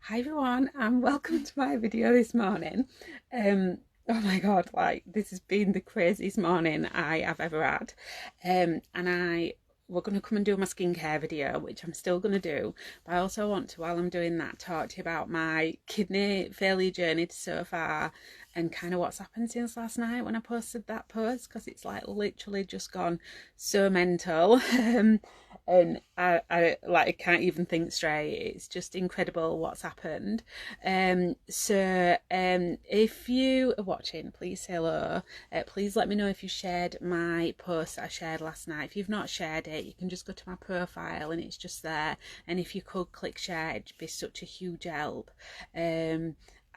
Hi everyone and welcome to my video this morning. Oh my god, like this has been the craziest morning I have ever had. We're going to come and do my skincare video, which I'm still going to do, but I also want to, while I'm doing that, talk to you about my kidney failure journey so far and kind of what's happened since last night when I posted that post, because it's like literally just gone so mental. And I can't even think straight. It's just incredible what's happened. If you are watching, please say hello. Please let me know if you shared my post that I shared last night. If you've not shared it, you can just go to my profile and it's just there. And if you could click share, it'd be such a huge help.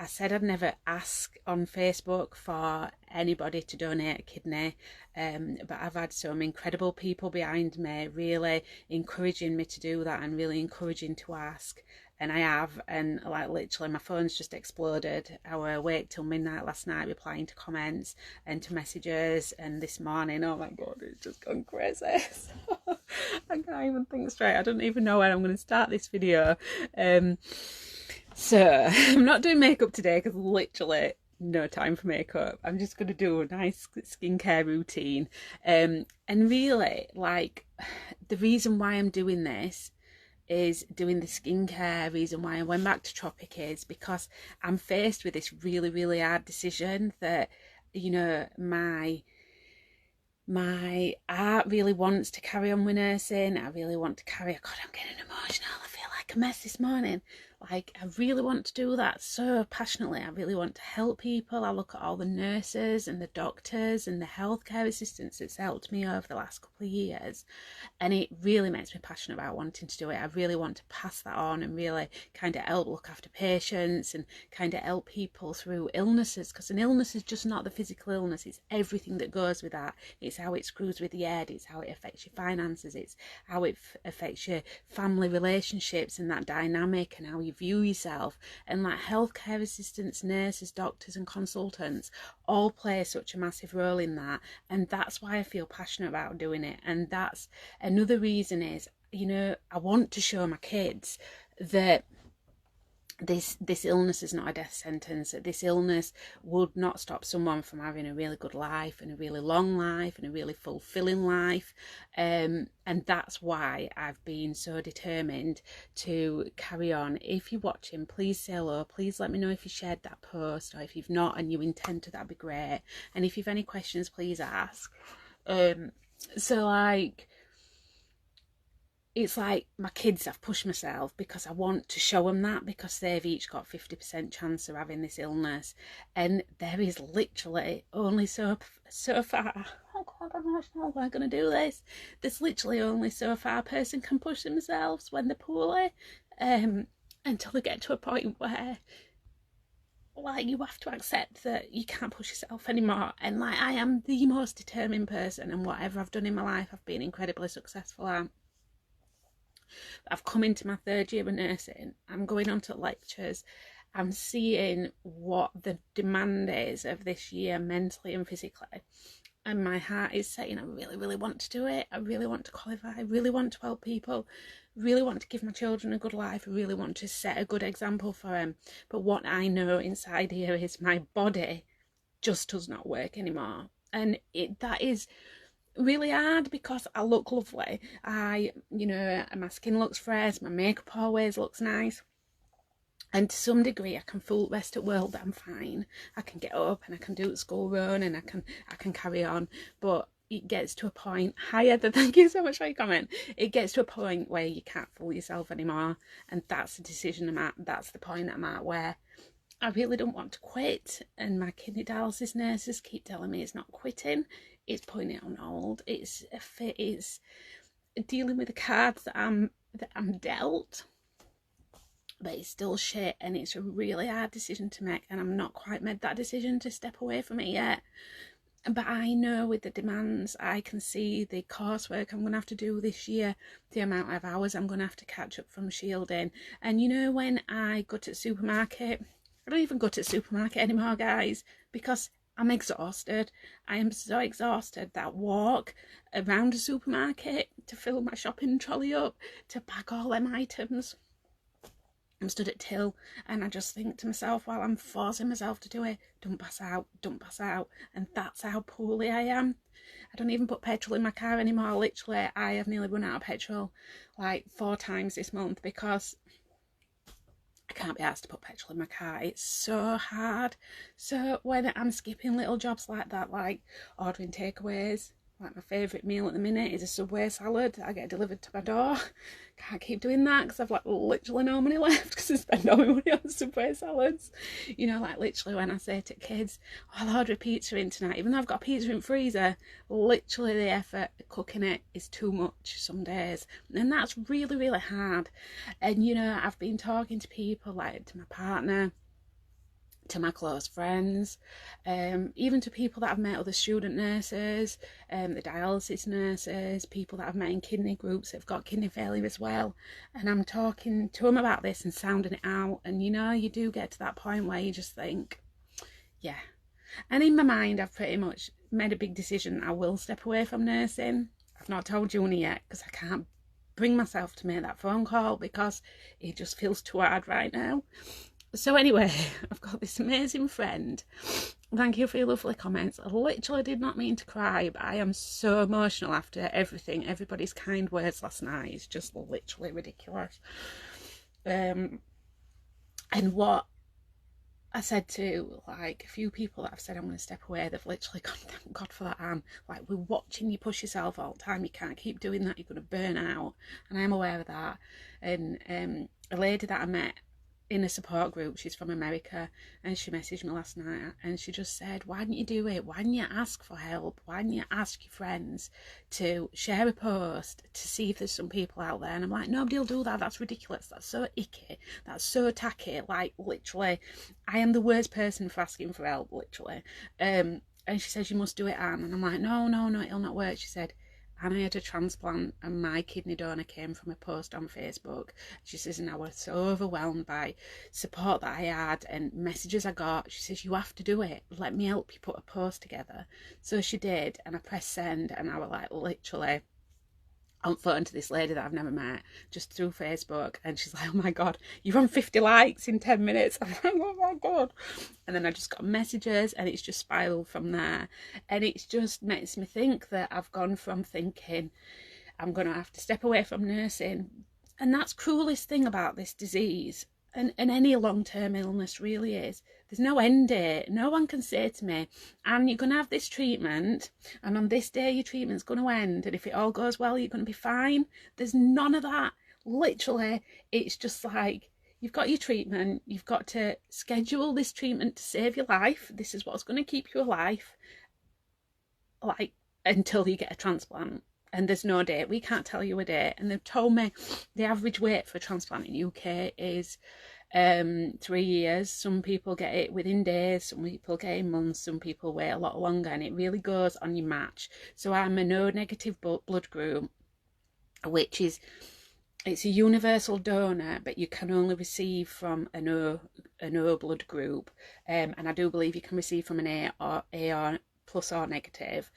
I said I'd never ask on Facebook for anybody to donate a kidney, but I've had some incredible people behind me really encouraging me to do that and really encouraging to ask. And I have, and like literally my phone's just exploded. I was awake till midnight last night replying to comments and to messages, and this morning, oh my god, it's just gone crazy. I can't even think straight. I don't even know where I'm going to start this video. So I'm not doing makeup today because literally no time for makeup. I'm just going to do a nice skincare routine. And really, like, the reason why I'm doing this is doing the skincare. Reason why I went back to Tropic is because I'm faced with this really, really hard decision that, you know, my heart really wants to carry on with nursing. I really want to carry on. God, I'm getting emotional. I feel like a mess this morning. Like, I really want to do that so passionately. I really want to help people. I look at all the nurses and the doctors and the healthcare assistants that's helped me over the last couple of years, and it really makes me passionate about wanting to do it. I really want to pass that on and really kind of help look after patients and kind of help people through illnesses, because an illness is just not the physical illness, it's everything that goes with that. It's how it screws with the head, it's how it affects your finances, it's how it affects your family relationships and that dynamic and how you view yourself. And like healthcare assistants, nurses, doctors and consultants all play such a massive role in that, and that's why I feel passionate about doing it. And that's another reason is, you know, I want to show my kids that this illness is not a death sentence, that this illness would not stop someone from having a really good life and a really long life and a really fulfilling life. And that's why I've been so determined to carry on. If you're watching, please say hello. Please let me know if you shared that post, or if you've not and you intend to, that'd be great. And if you've any questions, please ask. So like, it's like my kids, I've pushed myself because I want to show them that, because they've each got 50% chance of having this illness, and there is literally only so far. Oh god, I'm emotional. We're going to do this. There's literally only so far a person can push themselves when they're poorly, until they get to a point where, like, you have to accept that you can't push yourself anymore. And like, I am the most determined person, and whatever I've done in my life, I've been incredibly successful at. I've come into my third year of nursing. I'm going on to lectures. I'm seeing what the demand is of this year mentally and physically. And my heart is saying, I really, really want to do it. I really want to qualify. I really want to help people. I really want to give my children a good life. I really want to set a good example for them. But what I know inside here is my body just does not work anymore. And that is really hard, because I look lovely. You know, my skin looks fresh, my makeup always looks nice, and to some degree I can fool the rest of the world that I'm fine. I can get up and I can do the school run and I can carry on. But it gets to a point, hi Heather, thank you so much for your comment, it gets to a point where you can't fool yourself anymore, and that's the decision I'm at. That's the point I'm at, where I really don't want to quit, and my kidney dialysis nurses keep telling me it's not quitting, it's putting it on hold. It's dealing with the cards that I'm dealt, but it's still shit, and it's a really hard decision to make, and I'm not quite made that decision to step away from it yet. But I know with the demands, I can see the coursework I'm going to have to do this year, the amount of hours I'm going to have to catch up from shielding. And you know, when I go to the supermarket, I don't even go to the supermarket anymore, guys, because I'm exhausted. I am so exhausted that walk around a supermarket to fill my shopping trolley up, to bag all them items, I'm stood at till, and I just think to myself while I'm forcing myself to do it, don't pass out, don't pass out. And that's how poorly I am. I don't even put petrol in my car anymore. Literally, I have nearly run out of petrol like 4 times this month because I can't be asked to put petrol in my car. It's so hard. So when I'm skipping little jobs like that, like ordering takeaways, like my favourite meal at the minute is a Subway salad that I get delivered to my door. Can't keep doing that because I've like literally no money left because I spend all my money on Subway salads. You know, like literally when I say to kids, oh, I'll order a pizza in tonight, even though I've got a pizza in the freezer, literally the effort of cooking it is too much some days. And that's really, really hard. And, you know, I've been talking to people, like to my partner, to my close friends, even to people that I've met, other student nurses, the dialysis nurses, people that I've met in kidney groups that have got kidney failure as well. And I'm talking to them about this and sounding it out. And, you know, you do get to that point where you just think, yeah. And in my mind, I've pretty much made a big decision. I will step away from nursing. I've not told Juni yet because I can't bring myself to make that phone call because it just feels too hard right now. So anyway, I've got this amazing friend. Thank you for your lovely comments. I literally did not mean to cry, but I am so emotional after everything. Everybody's kind words last night is just literally ridiculous. And what I said to like a few people that I've said I'm going to step away, they've literally gone, thank God for that, Anne. Like, we're watching you push yourself all the time. You can't keep doing that. You're going to burn out. And I'm aware of that. And a lady that I met in a support group, she's from America, and she messaged me last night and she just said, why didn't you do it? Why didn't you ask for help? Why didn't you ask your friends to share a post to see if there's some people out there? And I'm like, nobody will do that. That's ridiculous. That's so icky. That's so tacky. Like, literally, I am the worst person for asking for help, literally. And she says, you must do it, Anne. And I'm like, no, it'll not work. She said, and I had a transplant and my kidney donor came from a post on Facebook. She says, and I was so overwhelmed by support that I had and messages I got. She says, you have to do it. Let me help you put a post together. So she did, and I pressed send, and I was like literally on phone to this lady that I've never met, just through Facebook, and she's like, oh my God, you're on 50 likes in 10 minutes. I'm like, oh my God. And then I just got messages, and it's just spiraled from there. And it just makes me think that I've gone from thinking I'm going to have to step away from nursing, and that's the cruelest thing about this disease, and any long-term illness really is. There's no end date. No one can say to me, and you're going to have this treatment, and on this day your treatment's going to end, and if it all goes well, you're going to be fine. There's none of that. Literally, it's just like, you've got your treatment, you've got to schedule this treatment to save your life. This is what's going to keep you alive, like, until you get a transplant. And there's no date. We can't tell you a date. And they've told me the average wait for a transplant in the UK is 3 years. Some people get it within days, some people get it in months, some people wait a lot longer, and it really goes on your match. So I'm a O negative blood group, which is, it's a universal donor, but you can only receive from an O blood group, and I do believe you can receive from an A or plus or negative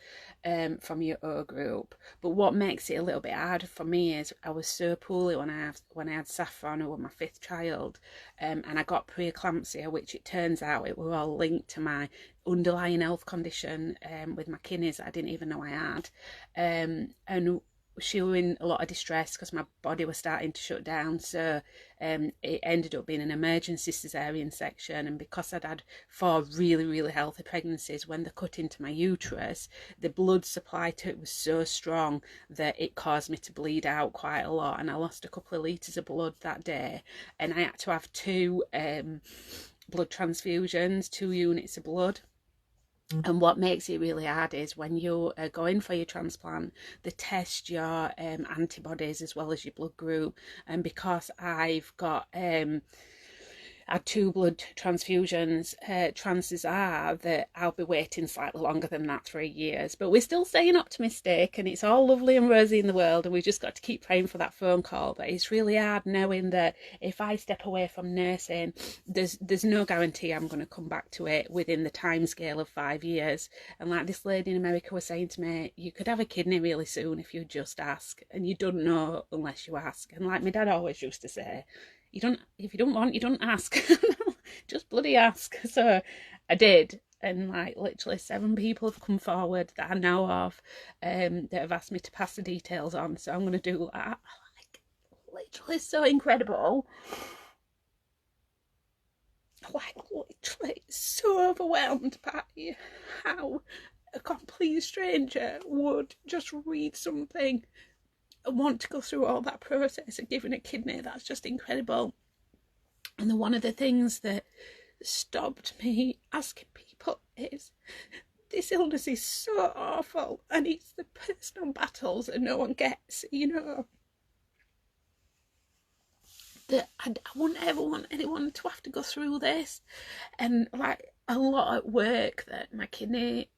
from your O group. But what makes it a little bit harder for me is I was so poorly when I had Saffron, who was my 5th child, and I got preeclampsia, which it turns out it were all linked to my underlying health condition with my kidneys that I didn't even know I had, and she was in a lot of distress because my body was starting to shut down. So it ended up being an emergency cesarean section, and because I'd had 4 really, really healthy pregnancies, when they cut into my uterus, the blood supply to it was so strong that it caused me to bleed out quite a lot, and I lost a couple of litres of blood that day, and I had to have 2 blood transfusions, 2 units of blood. And what makes it really hard is when you're going for your transplant, they test your antibodies as well as your blood group. And because I've got had 2 blood transfusions, chances are that I'll be waiting slightly longer than that, 3 years. But we're still staying optimistic, and it's all lovely and rosy in the world, and we've just got to keep praying for that phone call. But it's really hard knowing that if I step away from nursing, there's no guarantee I'm going to come back to it within the time scale of 5 years. And like this lady in America was saying to me, you could have a kidney really soon if you just ask, and you don't know unless you ask. And like my dad always used to say, if you don't want, you don't ask. Just bloody ask. So I did. And like literally 7 people have come forward that I know of that have asked me to pass the details on. So I'm going to do that. Like, literally so incredible. Like literally so overwhelmed by how a complete stranger would just read something and want to go through all that process of giving a kidney. That's just incredible. And then one of the things that stopped me asking people is, this illness is so awful, and it's the personal battles that no one gets, you know, that I wouldn't ever want anyone to have to go through this. And like a lot at work that my kidney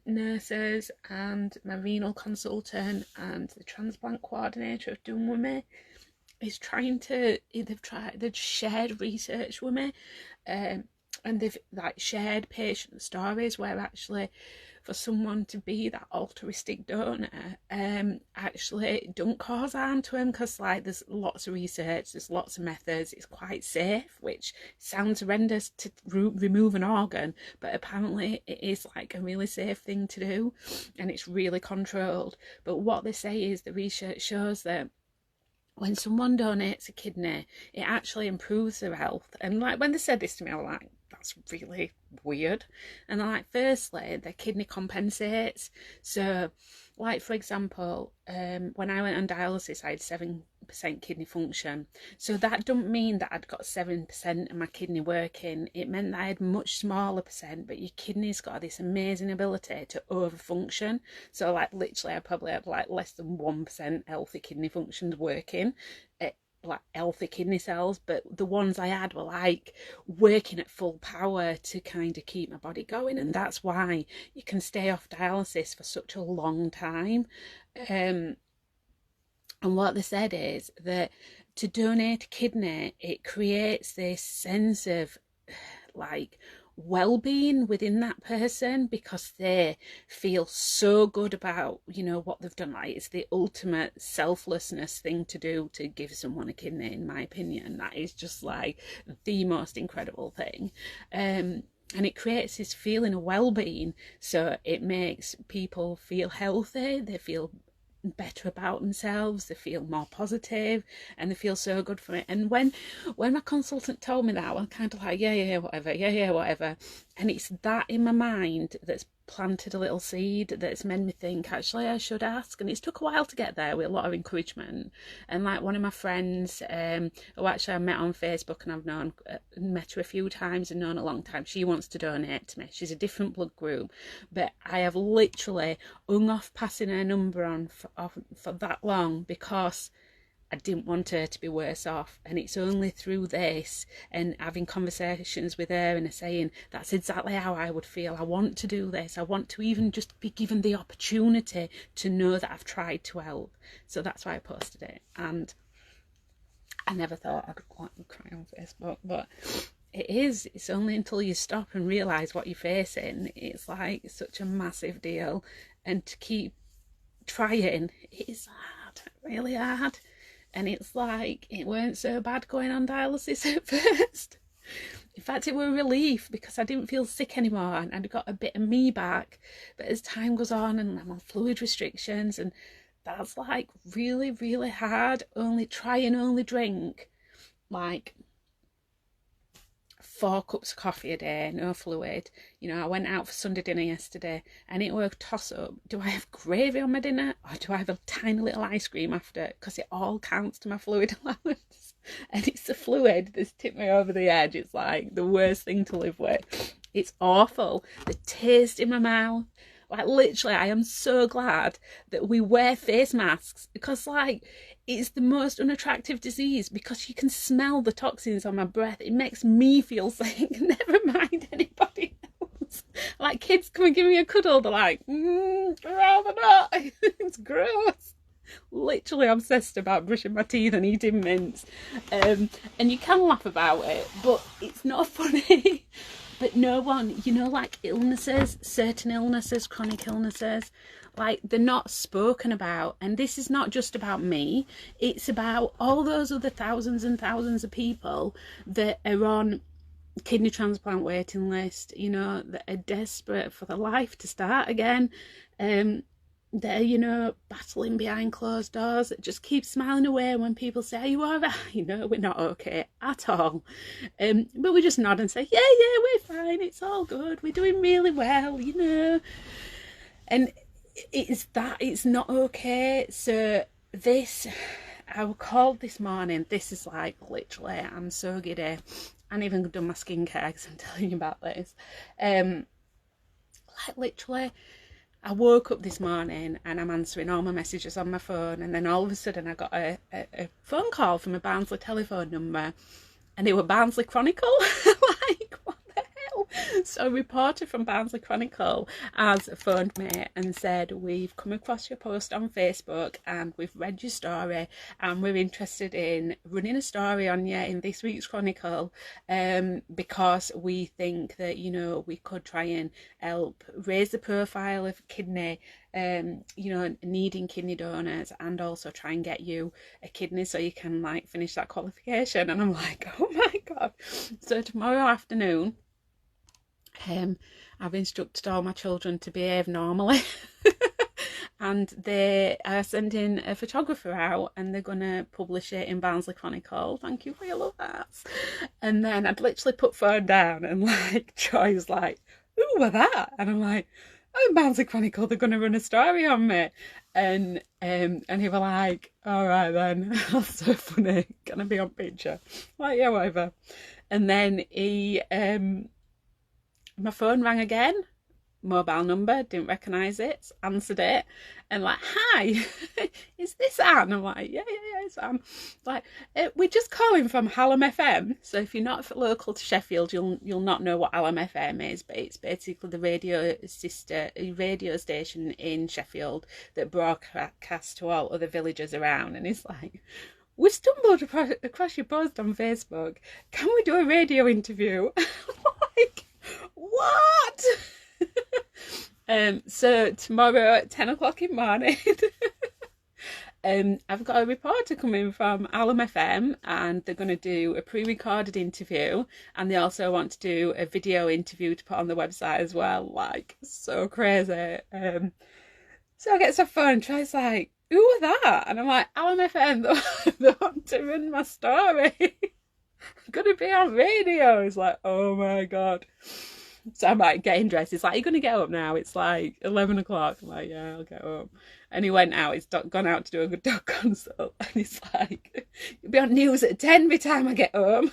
nurses and my renal consultant and the transplant coordinator have done with me is they've shared research with me, and they've like shared patient stories where actually for someone to be that altruistic donor actually don't cause harm to them, because like there's lots of research, there's lots of methods, it's quite safe, which sounds horrendous to remove an organ, but apparently it is like a really safe thing to do, and it's really controlled. But what they say is the research shows that when someone donates a kidney, it actually improves their health. And like when they said this to me, I was like, that's really weird. And like, firstly, the kidney compensates. So like, for example, when I went on dialysis, I had 7% kidney function. So that don't mean that I'd got 7% of my kidney working. It meant that I had much smaller percent, but your kidney's got this amazing ability to overfunction. So like literally I probably had like less than 1% healthy kidney functions working, like healthy kidney cells, but the ones I had were like working at full power to kind of keep my body going. And that's why you can stay off dialysis for such a long time. And what they said is that to donate a kidney, it creates this sense of like well-being within that person, because they feel so good about, you know, what they've done. Like, it's the ultimate selflessness thing to do, to give someone a kidney, in my opinion. That is just like the most incredible thing. And it creates this feeling of well-being, so it makes people feel healthy, they feel better about themselves, they feel more positive, and they feel so good from it. And when my consultant told me that, I'm kind of like, yeah, whatever. And it's that in my mind that's planted a little seed that's made me think, actually I should ask. And it's took a while to get there with a lot of encouragement. And like one of my friends who actually I met on Facebook, and I've met her a few times and known a long time, she wants to donate to me. She's a different blood group, but I have literally hung off passing her number on for that long because I didn't want her to be worse off. And it's only through this and having conversations with her and her saying, that's exactly how I would feel. I want to do this. I want to even just be given the opportunity to know that I've tried to help. So that's why I posted it. And I never thought I'd cry on Facebook, but it's only until you stop and realise what you're facing, it's like such a massive deal. And to keep trying, it is hard, really hard. And it's like, it weren't so bad going on dialysis at first. In fact, it was a relief because I didn't feel sick anymore and I'd got a bit of me back. But as time goes on and I'm on fluid restrictions, and that's like really, really hard. Only drink like 4 cups of coffee a day, no fluid. You know, I went out for Sunday dinner yesterday and it was a toss up. Do I have gravy on my dinner or do I have a tiny little ice cream after? Because it all counts to my fluid allowance. And it's the fluid that's tipped me over the edge. It's like the worst thing to live with. It's awful. The taste in my mouth. Like literally, I am so glad that we wear face masks, because like it's the most unattractive disease because you can smell the toxins on my breath. It makes me feel sick, never mind anybody else. Like kids come and give me a cuddle, they're like, rather not. It's gross. Literally obsessed about brushing my teeth and eating mints. And you can laugh about it, but it's not funny. But no one, you know, like illnesses, certain illnesses, chronic illnesses, like they're not spoken about. And this is not just about me, it's about all those other thousands and thousands of people that are on kidney transplant waiting list, you know, that are desperate for their life to start again. They're, you know, battling behind closed doors, that just keep smiling away when people say, are you all right? You know, we're not okay at all. But we just nod and say, yeah, we're fine, it's all good, we're doing really well, you know. And it's that, it's not okay. So this, I was called this morning, this is like literally, I'm so giddy. I haven't even done my skincare because I'm telling you about this. Like literally, I woke up this morning and I'm answering all my messages on my phone, and then all of a sudden I got a phone call from a Barnsley telephone number, and it was Barnsley Chronicle. Like, what the hell? So a reporter from Barnsley Chronicle has phoned me and said, we've come across your post on Facebook and we've read your story and we're interested in running a story on you in this week's Chronicle, because we think that, you know, we could try and help raise the profile of kidney, you know, needing kidney donors, and also try and get you a kidney so you can like finish that qualification. And I'm like, oh my God. So tomorrow afternoon, I've instructed all my children to behave normally. And they are sending a photographer out and they're going to publish it in Barnsley Chronicle. Thank you for your love hearts. And then I'd literally put phone down and like Joy's like, who were that? And I'm like, oh, Barnsley Chronicle, they're going to run a story on me. And he was like, all right then, that's so funny, gonna be on picture. Like, yeah, whatever. And then he, my phone rang again, mobile number, didn't recognise it, answered it, and like, hi, is this Anne? I'm like, yeah, it's Anne. Like, we're just calling from Hallam FM. So if you're not local to Sheffield, you'll not know what Hallam FM is, but it's basically the radio station in Sheffield that broadcasts to all other villagers around. And it's like, we stumbled across your post on Facebook. Can we do a radio interview? Like, what? So tomorrow at 10 o'clock in the morning, I've got a reporter coming from Hallam FM, and they're going to do a pre-recorded interview, and they also want to do a video interview to put on the website as well. Like, so crazy. So I get to phone and tries like, who was that? And I'm like, Hallam FM, they want to run my story. I'm going to be on radio. It's like, oh my God. So I'm like getting dressed. It's like, you're going to get up now? It's like 11 o'clock. I'm like, yeah, I'll get up. And he went out. He's gone out to do a good dog consult. And he's like, you'll be on news at 10 by the time I get home.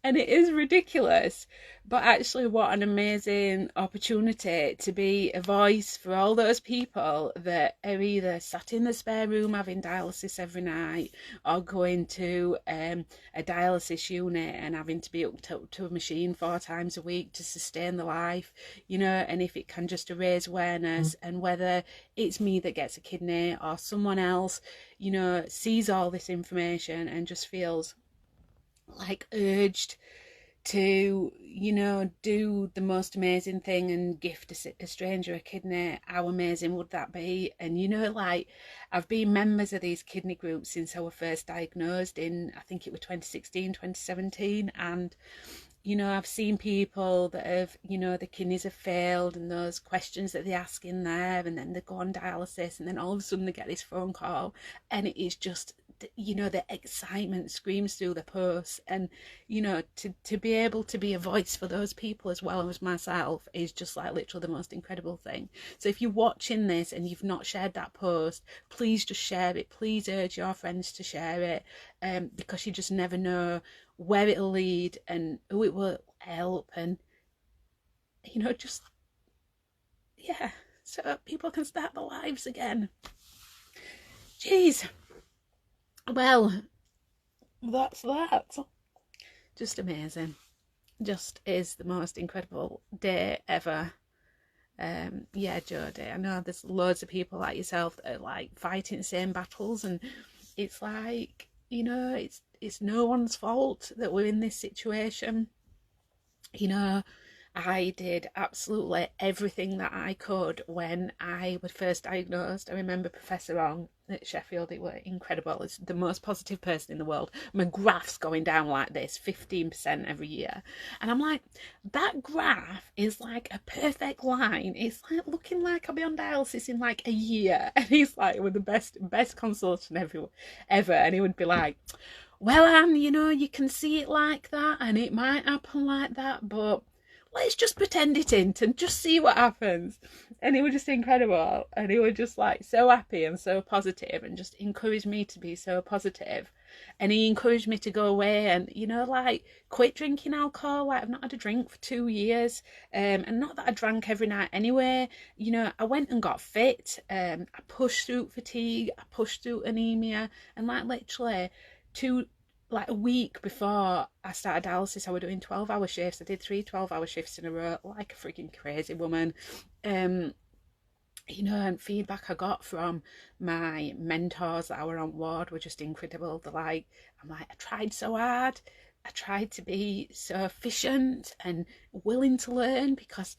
And it is ridiculous. But actually, what an amazing opportunity to be a voice for all those people that are either sat in the spare room having dialysis every night, or going to a dialysis unit and having to be hooked up to a machine 4 times a week to sustain the life, you know. And if it can just raise awareness, and whether it's me that gets a kidney or someone else, you know, sees all this information and just feels like urged to, you know, do the most amazing thing and gift a stranger a kidney, how amazing would that be? And, you know, like, I've been members of these kidney groups since I was first diagnosed in, I think it was 2016, 2017. And, you know, I've seen people that have, you know, the kidneys have failed, and those questions that they ask in there, and then they go on dialysis, and then all of a sudden they get this phone call, and it is just, you know, the excitement screams through the post. And, you know, to be able to be a voice for those people as well as myself is just like literally the most incredible thing. So if you're watching this and you've not shared that post, please just share it. Please urge your friends to share it, because you just never know where it'll lead and who it will help. And, you know, just, yeah, so people can start their lives again. Jeez. Well, that's that. Just amazing. Just is the most incredible day ever. Yeah, Jodie, I know there's loads of people like yourself that are like fighting the same battles, and it's like, you know, it's no one's fault that we're in this situation. You know, I did absolutely everything that I could when I was first diagnosed. I remember Professor Ong at Sheffield, it was incredible. It's the most positive person in the world. My graph's going down like this, 15% every year. And I'm like, that graph is like a perfect line. It's like looking like I'll be on dialysis in like a year. And he's like, with the best consultant ever. And he would be like, well, Anne, you know, you can see it like that and it might happen like that, but let's just pretend it ain't and just see what happens. And it was just incredible. And he was just like so happy and so positive and just encouraged me to be so positive. And he encouraged me to go away and, you know, like quit drinking alcohol. Like I've not had a drink for 2 years. And not that I drank every night anyway. You know, I went and got fit. I pushed through fatigue. I pushed through anemia. And like literally a week before I started dialysis, I was doing 12-hour shifts. I did 3 12-hour shifts in a row, like a freaking crazy woman. You know, and feedback I got from my mentors that I were on ward were just incredible. I tried so hard. I tried to be so efficient and willing to learn, because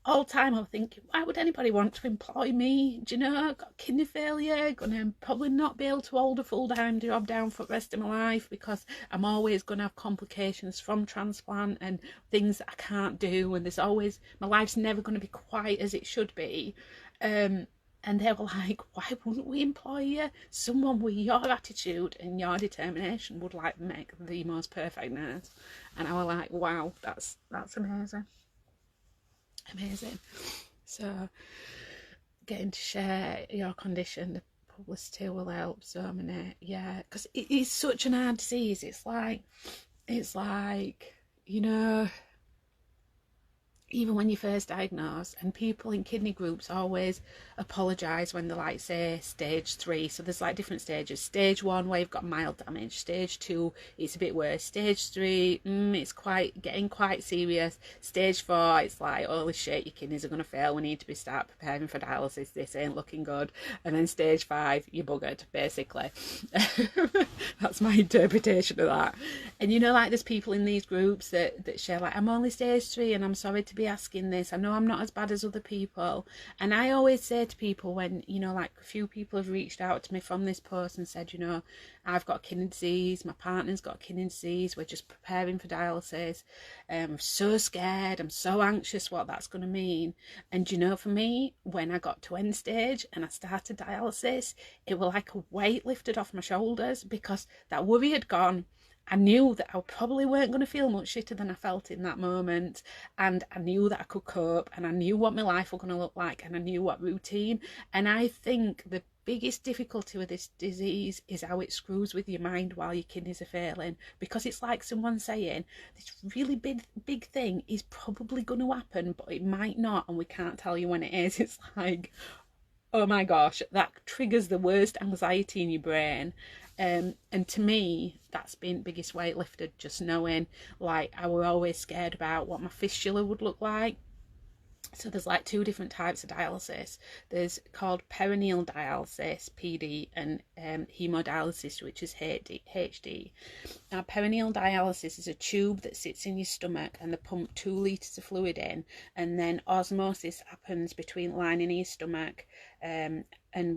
all the time I'm thinking, why would anybody want to employ me? Do you know, I've got kidney failure, gonna probably not be able to hold a full-time job down for the rest of my life, because I'm always going to have complications from transplant and things that I can't do, and there's always, my life's never going to be quite as it should be. And they were like, why wouldn't we employ you? Someone with your attitude and your determination would like make the most perfect nurse. And I was like, wow, that's amazing. Amazing. So getting to share your condition, the publicity will help so many. Yeah, because it is such an hard disease. It's like, you know, even when you're first diagnosed, and people in kidney groups always apologise when they're like, say, stage 3. So there's like different stages. Stage 1 where you've got mild damage. Stage 2, it's a bit worse. Stage 3, it's getting quite serious. Stage 4, it's like, holy shit, your kidneys are going to fail. We need to start preparing for dialysis. This ain't looking good. And then stage 5, you're buggered, basically. That's my interpretation of that. And you know, like there's people in these groups that share like, I'm only stage 3 and I'm sorry to be asking this. I know I'm not as bad as other people. And I always say to people when, you know, like a few people have reached out to me from this post and said, you know, I've got kidney disease, my partner's got kidney disease, we're just preparing for dialysis. I'm so scared, I'm so anxious what that's going to mean. And you know, for me, when I got to end stage and I started dialysis, it was like a weight lifted off my shoulders, because that worry had gone. I knew that I probably weren't going to feel much shitter than I felt in that moment, and I knew that I could cope, and I knew what my life was going to look like, and I knew what routine. And I think the biggest difficulty with this disease is how it screws with your mind while your kidneys are failing, because it's like someone saying this really big thing is probably going to happen, but it might not, and we can't tell you when it is. It's like, oh my gosh, that triggers the worst anxiety in your brain. And to me, that's been biggest weight lifted, just knowing, like, I was always scared about what my fistula would look like. So there's like 2 different types of dialysis. There's called peritoneal dialysis, PD, and hemodialysis, which is HD. Now, peritoneal dialysis is a tube that sits in your stomach, and they pump 2 litres of fluid in, and then osmosis happens between lining of your stomach and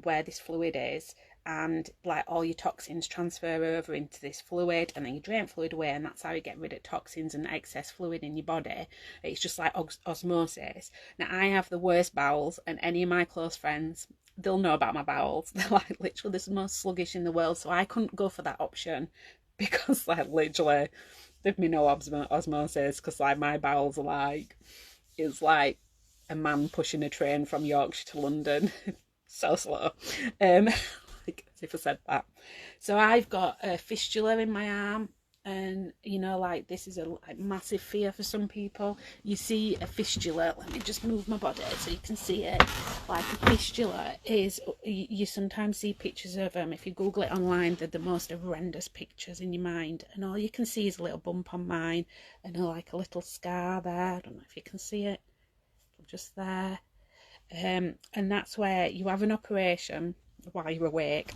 where this fluid is, and like all your toxins transfer over into this fluid, and then you drain fluid away, and that's how you get rid of toxins and excess fluid in your body. It's just like osmosis. Now, I have the worst bowels, and any of my close friends, they'll know about my bowels. They're like literally the most sluggish in the world, so I couldn't go for that option, because like literally there'd be no osmosis, because like my bowels are like, it's like a man pushing a train from Yorkshire to London. So slow. Like, as if I said that. So I've got a fistula in my arm, and you know, like, this is a massive fear for some people. You see a fistula, let me just move my body so you can see it. Like, a fistula is, you sometimes see pictures of them. If you Google it online, they're the most horrendous pictures in your mind, and all you can see is a little bump on mine, and like a little scar there. I don't know if you can see it, just there. And that's where you have an operation while you're awake.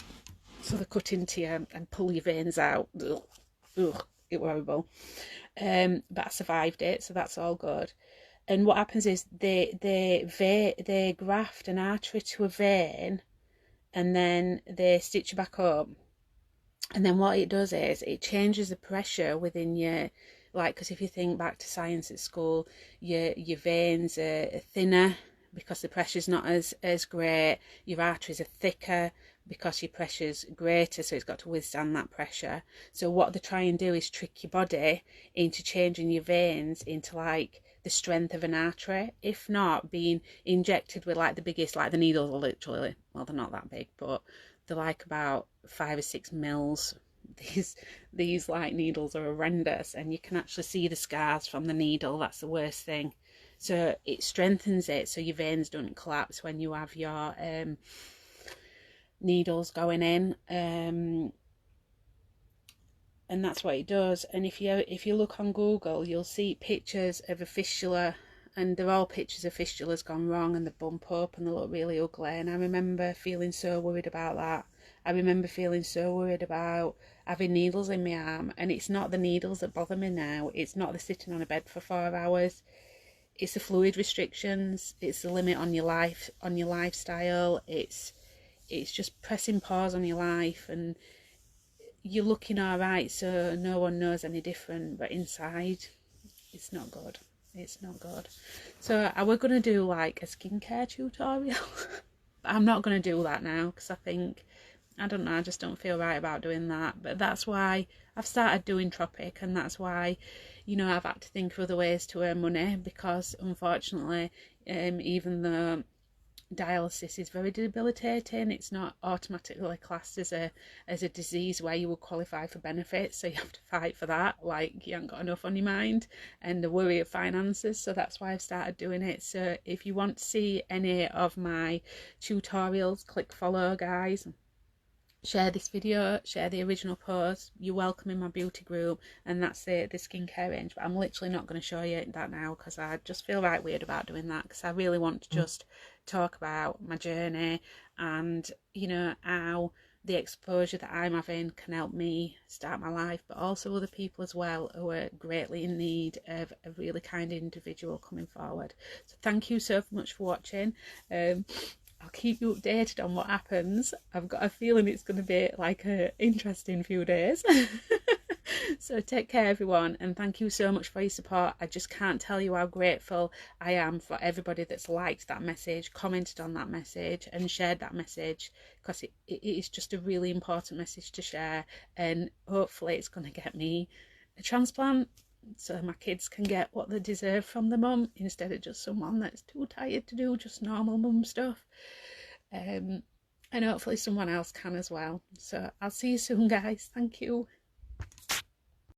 So they cut into you and pull your veins out. Ugh, it was horrible. But I survived it, so that's all good. And what happens is they graft an artery to a vein, and then they stitch it back up. And then what it does is it changes the pressure within your, like, because if you think back to science at school, your veins are thinner because the pressure's not as great. Your arteries are thicker because your pressure's greater, so it's got to withstand that pressure. So what they try and do is trick your body into changing your veins into like the strength of an artery, if not being injected with like the biggest, like the needles are literally, well, they're not that big, but they're like about 5 or 6 mils. These like needles are horrendous, and you can actually see the scars from the needle. That's the worst thing. So it strengthens it so your veins don't collapse when you have your needles going in, and that's what it does. And if you look on Google, you'll see pictures of a fistula, and they're all pictures of fistulas gone wrong, and they bump up and they look really ugly. And I remember feeling so worried about that. I remember feeling so worried about having needles in my arm, and it's not the needles that bother me now. It's not the sitting on a bed for 4 hours. It's the fluid restrictions. It's the limit on your life, on your lifestyle. It's just pressing pause on your life, and you're looking all right, so no one knows any different, but inside it's not good. It's not good. So I was going to do like a skincare tutorial. But I'm not going to do that now, because I think, I don't know, I just don't feel right about doing that. But that's why I've started doing Tropic, and that's why, you know, I've had to think of other ways to earn money, because unfortunately, even though dialysis is very debilitating, it's not automatically classed as a disease where you will qualify for benefits, so you have to fight for that, like you haven't got enough on your mind, and the worry of finances. So that's why I've started doing it. So if you want to see any of my tutorials, click follow, guys. Share this video, share the original post. You're welcome in my beauty group, and that's the skincare range. But I'm literally not going to show you that now, because I just feel right weird about doing that, because I really want to just talk about my journey, and you know, how the exposure that I'm having can help me start my life, but also other people as well who are greatly in need of a really kind individual coming forward. So thank you so much for watching. I'll keep you updated on what happens. I've got a feeling it's going to be like an interesting few days. So take care, everyone, and thank you so much for your support. I just can't tell you how grateful I am for everybody that's liked that message, commented on that message, and shared that message, because it is just a really important message to share, and hopefully it's going to get me a transplant, so my kids can get what they deserve from the mum, instead of just someone that's too tired to do just normal mum stuff. And hopefully someone else can as well. So I'll see you soon, guys. Thank you.